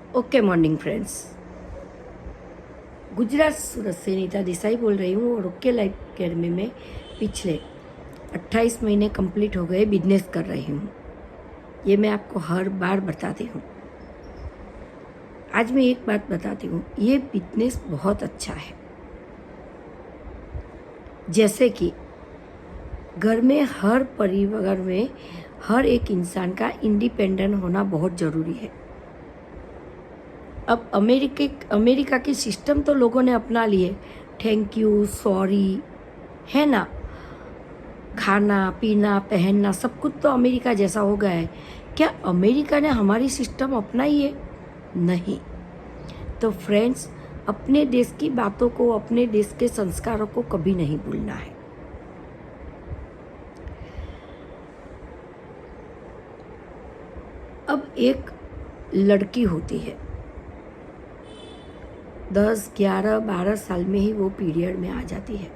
Okay morning friends. Gujarat Surat से नीता देसाई बोल रही हूँ और ओके लाइफ केयर में मैं पिछले 28 महीने कंप्लीट हो गए बिजनेस कर रही हूँ। ये मैं आपको हर बार बताती हूँ। आज मैं एक बात बताती हूँ, ये बिजनेस बहुत अच्छा है। जैसे कि घर में हर परिवार में हर एक इंसान का इंडिपेंडेंट होना बहुत ज़रूरी है। अब अमेरिका की सिस्टम तो लोगों ने अपना लिए, थैंक यू, सॉरी, है ना, खाना पीना पहनना सब कुछ तो अमेरिका जैसा हो गया है। क्या अमेरिका ने हमारी सिस्टम अपनाई है? नहीं। तो फ्रेंड्स, अपने देश की बातों को, अपने देश के संस्कारों को कभी नहीं भूलना है। अब एक लड़की होती है, 10, 11, 12 साल में ही वो पीरियड में आ जाती है।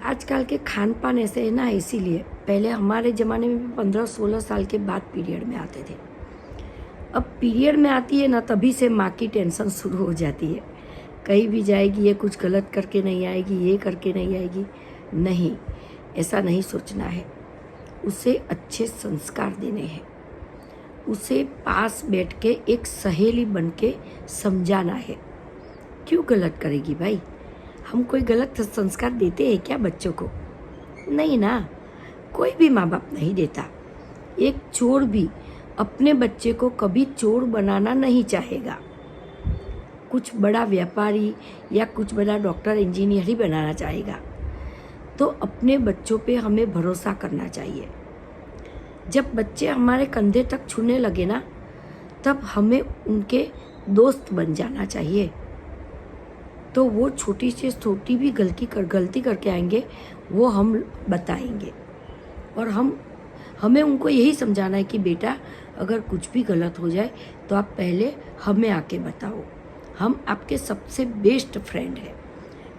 आजकल के खान पान ऐसे है ना, इसीलिए पहले हमारे ज़माने में भी 15-16 साल के बाद पीरियड में आते थे। अब पीरियड में आती है ना, तभी से माँ की टेंशन शुरू हो जाती है। कहीं भी जाएगी, ये कुछ गलत करके नहीं आएगी, ये करके नहीं आएगी। नहीं, ऐसा नहीं सोचना है। उसे अच्छे संस्कार देने हैं। उसे पास बैठ के एक सहेली बन के समझाना है। क्यों गलत करेगी भाई? हम कोई गलत संस्कार देते हैं क्या बच्चों को? नहीं ना, कोई भी माँ बाप नहीं देता। एक चोर भी अपने बच्चे को कभी चोर बनाना नहीं चाहेगा। कुछ बड़ा व्यापारी या कुछ बड़ा डॉक्टर इंजीनियर ही बनाना चाहेगा। तो अपने बच्चों पे हमें भरोसा करना चाहिए। जब बच्चे हमारे कंधे तक छूने लगे ना, तब हमें उनके दोस्त बन जाना चाहिए। तो वो छोटी से छोटी भी गलती करके आएंगे, वो हम बताएंगे। और हमें उनको यही समझाना है कि बेटा, अगर कुछ भी गलत हो जाए तो आप पहले हमें आके बताओ। हम आपके सबसे बेस्ट फ्रेंड हैं।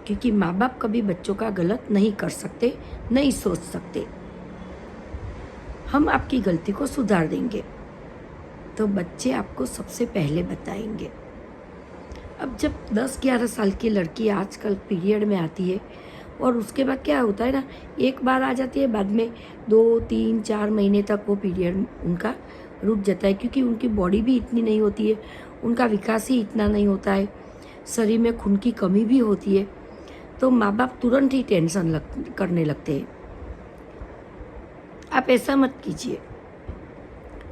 क्योंकि माँ बाप कभी बच्चों का गलत नहीं कर सकते, नहीं सोच सकते। हम आपकी गलती को सुधार देंगे तो बच्चे आपको सबसे पहले बताएंगे। अब जब 10-11 साल की लड़की आजकल पीरियड में आती है, और उसके बाद क्या होता है ना, एक बार आ जाती है, बाद में 2, 3, 4 महीने तक वो पीरियड उनका रुक जाता है। क्योंकि उनकी बॉडी भी इतनी नहीं होती है, उनका विकास ही इतना नहीं होता है, शरीर में खून की कमी भी होती है। तो माँ बाप तुरंत ही टेंशन करने लगते हैं। आप ऐसा मत कीजिए।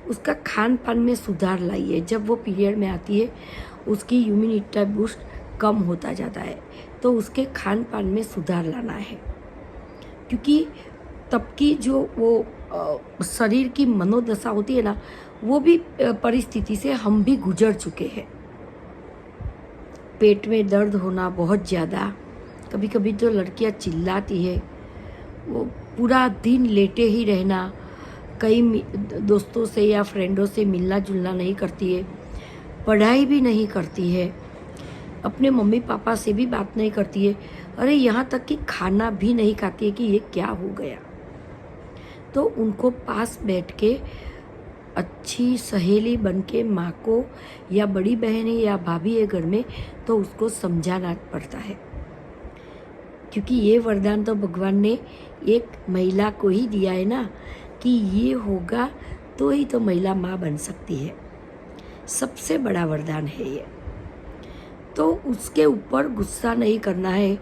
उसका खान पान में सुधार लाइए। जब वो पीरियड में आती है, उसकी इम्यूनिटी बूस्ट कम होता जाता है, तो उसके खान पान में सुधार लाना है। क्योंकि तब की जो वो शरीर की मनोदशा होती है ना, वो भी परिस्थिति से हम भी गुजर चुके हैं। पेट में दर्द होना बहुत ज़्यादा, कभी कभी तो लड़कियां चिल्लाती है, वो पूरा दिन लेटे ही रहना, कई दोस्तों से या फ्रेंडों से मिलना जुलना नहीं करती है, पढ़ाई भी नहीं करती है, अपने मम्मी पापा से भी बात नहीं करती है। अरे यहाँ तक कि खाना भी नहीं खाती है कि ये क्या हो गया। तो उनको पास बैठ के अच्छी सहेली बन के माँ को, या बड़ी बहन है या भाभी है घर में, तो उसको समझाना पड़ता है। क्योंकि ये वरदान तो भगवान ने एक महिला को ही दिया है ना, कि ये होगा तो ही तो महिला माँ बन सकती है। सबसे बड़ा वरदान है ये। तो उसके ऊपर गुस्सा नहीं करना है,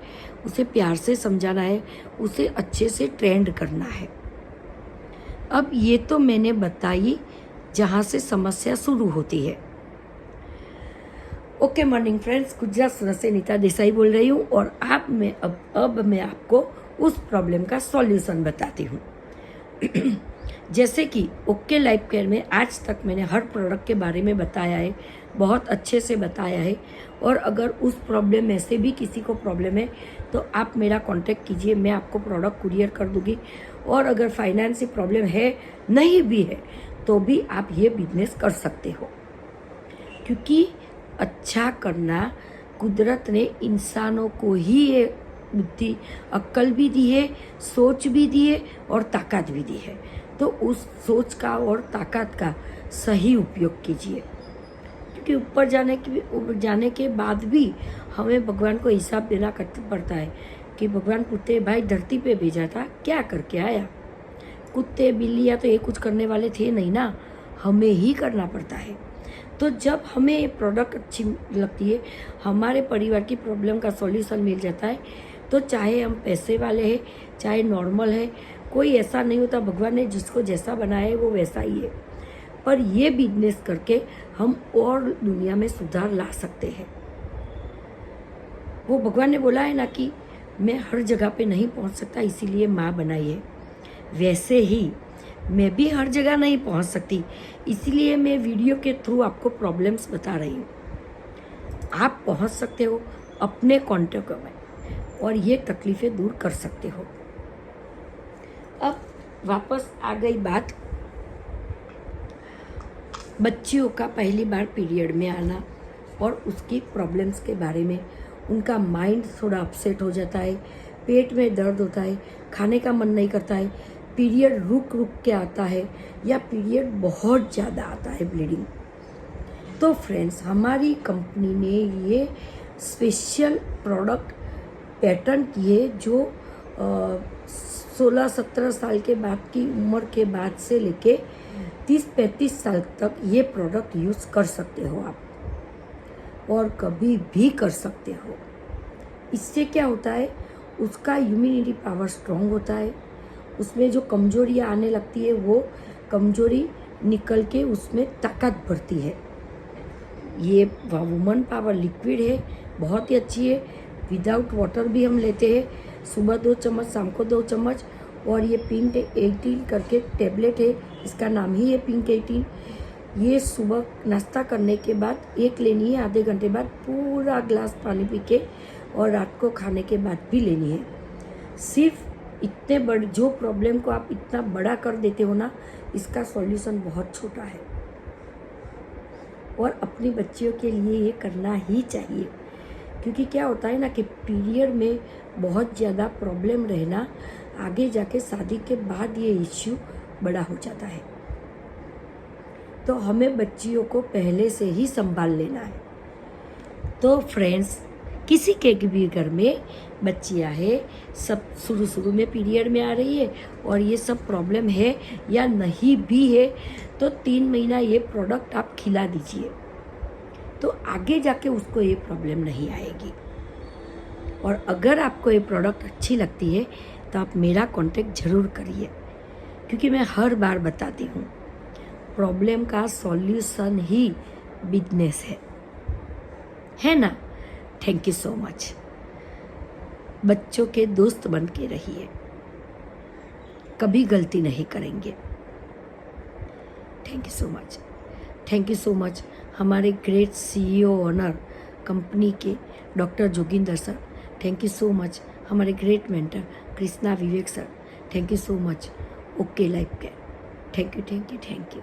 उसे प्यार से समझाना है, उसे अच्छे से ट्रेंड करना है। अब ये तो मैंने बताई जहाँ से समस्या शुरू होती है। Okay morning friends, Gujarat Surat से नीता देसाई बोल रही हूँ। और अब मैं आपको उस प्रॉब्लम का सॉल्यूशन बताती हूँ। जैसे कि ओके लाइफ केयर में आज तक मैंने हर प्रोडक्ट के बारे में बताया है, बहुत अच्छे से बताया है। और अगर उस प्रॉब्लम में से भी किसी को प्रॉब्लम है तो आप मेरा कांटेक्ट कीजिए, मैं आपको प्रोडक्ट कुरियर कर दूँगी। और अगर फाइनेंशियल प्रॉब्लम है, नहीं भी है, तो भी आप ये बिजनेस कर सकते हो। क्योंकि अच्छा करना, कुदरत ने इंसानों को ही ये बुद्धि, अक्ल भी दी है, सोच भी दी है और ताकत भी दी है। तो उस सोच का और ताकत का सही उपयोग कीजिए, क्योंकि ऊपर जाने के बाद भी हमें भगवान को हिसाब देना पड़ता है कि भगवान पूछते भाई धरती पे भेजा था, क्या करके आया? कुत्ते बिल्लियाँ तो ये कुछ करने वाले थे नहीं ना, हमें ही करना पड़ता है। तो जब हमें ये प्रोडक्ट अच्छी लगती है, हमारे परिवार की प्रॉब्लम का सॉल्यूशन मिल जाता है, तो चाहे हम पैसे वाले हैं चाहे नॉर्मल है, कोई ऐसा नहीं होता। भगवान ने जिसको जैसा बनाया है वो वैसा ही है। पर ये बिजनेस करके हम और दुनिया में सुधार ला सकते हैं। वो भगवान ने बोला है ना कि मैं हर जगह पे नहीं पहुंच सकता, इसीलिए माँ बनाई है। वैसे ही मैं भी हर जगह नहीं पहुंच सकती, इसीलिए मैं वीडियो के थ्रू आपको प्रॉब्लम्स बता रही हूँ। आप पहुंच सकते हो अपने कॉन्टेक्ट में और ये तकलीफ़ें दूर कर सकते हो। अब वापस आ गई बात बच्चियों का पहली बार पीरियड में आना और उसकी प्रॉब्लम्स के बारे में। उनका माइंड थोड़ा अपसेट हो जाता है, पेट में दर्द होता है, खाने का मन नहीं करता है, पीरियड रुक रुक के आता है या पीरियड बहुत ज़्यादा आता है, ब्लीडिंग। तो फ्रेंड्स, हमारी कंपनी ने ये स्पेशल प्रोडक्ट पैटर्न किए जो 16-17 साल के बाद की उम्र के बाद से लेके 30-35 साल तक ये प्रोडक्ट यूज़ कर सकते हो आप, और कभी भी कर सकते हो। इससे क्या होता है, उसका इम्यूनिटी पावर स्ट्रॉन्ग होता है, उसमें जो कमजोरियाँ आने लगती है वो कमजोरी निकल के उसमें ताकत भरती है। ये वुमन पावर लिक्विड है, बहुत ही अच्छी है। विदाउट वाटर भी हम लेते हैं, सुबह 2 चम्मच, शाम को 2 चम्मच। और ये पिंक 18 करके टैबलेट है, इसका नाम ही है पिंक 18। ये सुबह नाश्ता करने के बाद एक लेनी है, आधे घंटे बाद पूरा ग्लास पानी पी के, और रात को खाने के बाद भी लेनी है। सिर्फ इतने बड़े जो प्रॉब्लम को आप इतना बड़ा कर देते हो ना, इसका सॉल्यूशन बहुत छोटा है। और अपनी बच्चियों के लिए ये करना ही चाहिए, क्योंकि क्या होता है ना कि पीरियड में बहुत ज़्यादा प्रॉब्लम रहना, आगे जाके शादी के बाद ये इश्यू बड़ा हो जाता है। तो हमें बच्चियों को पहले से ही संभाल लेना है। तो फ्रेंड्स, किसी के भी घर में बच्चियां है, सब शुरू में पीरियड में आ रही है और ये सब प्रॉब्लम है या नहीं भी है, तो 3 महीना ये प्रोडक्ट आप खिला दीजिए, तो आगे जाके उसको ये प्रॉब्लम नहीं आएगी। और अगर आपको ये प्रोडक्ट अच्छी लगती है तो आप मेरा कांटेक्ट ज़रूर करिए, क्योंकि मैं हर बार बताती हूँ प्रॉब्लम का सॉल्यूशन ही बिजनेस है ना। Thank you so much. बच्चों के दोस्त बन के रहिए, कभी गलती नहीं करेंगे। Thank you so much, thank you so much. हमारे ग्रेट CEO ऑनर कंपनी के doctor Joginder sir, thank you so much. हमारे great mentor Krishna Vivek sir, thank you so much. Okay life care, thank you thank you thank you.